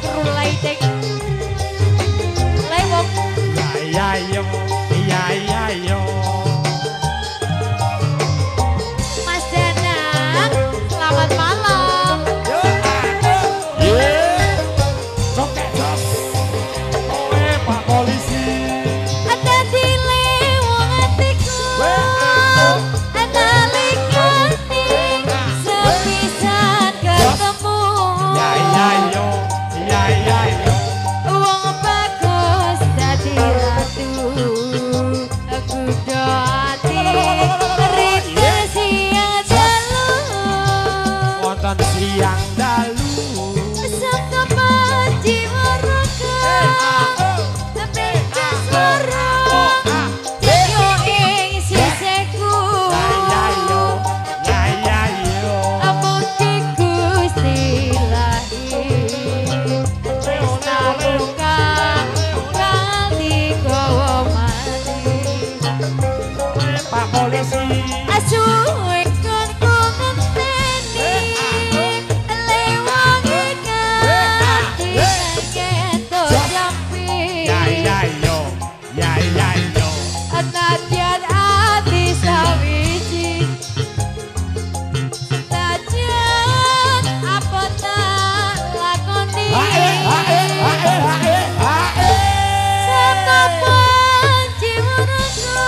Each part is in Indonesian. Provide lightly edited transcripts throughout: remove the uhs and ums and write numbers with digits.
kerulai dek. Lewok. Ya yo, ya yo. Mas Danang, selamat malam. Sokek jos. Oe Pak Polisi. Ada di lewong hatiku. Ada likati sepisan ketemu. Ya yo, ya yo. Wong bagus dadi ratu. Aku doati rite siang dalu. Wonten siang dalu. Saka jiwa raga. Beda suara. Yo ing sisihku. Ya yo. Amuti Gusti lahir. Tresna buka kali kowe mati. Pak Polisi. Asuhe kon ngenteni. Lewang ikati keto jampi. Ya yo. Nadyan ati sawiji. Nadyan apa tak lakoni. Saka jiwa raga.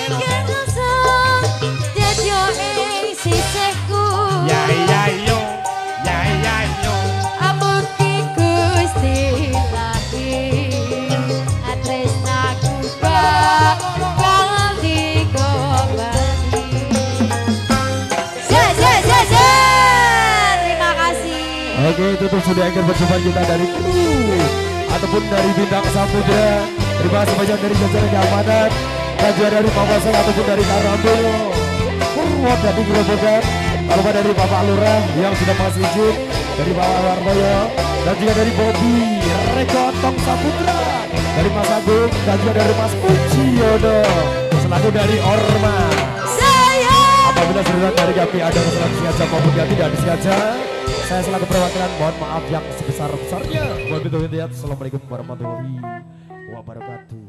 Ingkang rasa dadya ing sisihku. Ya yo. Amuti Gusti lahir. Tresnaku bakal dikobati. Terima kasih. Oke, tutup sudah akhir perjumpaan kita dari kru ataupun dari bintang Samudra. Terima kasih banyak dari jajaran keamanan dan juga dari Pak Wasel ataupun dari Karambol Purwodadi Grobogan, lalu dari Bapak Lurah yang sudah masih izin, dari Bapak Warboyo dan juga dari Bobby Rekotong Samudra, dari Mas Agung dan juga dari Mas Puciodo, selaku dari Ormas. Apabila saudara dari kami ada kesalahan sengaja maupun yang tidak disengaja, saya selaku perwakilan mohon maaf yang sebesar-besarnya. Wabillahi taufiq. Assalamualaikum warahmatullahi wabarakatuh.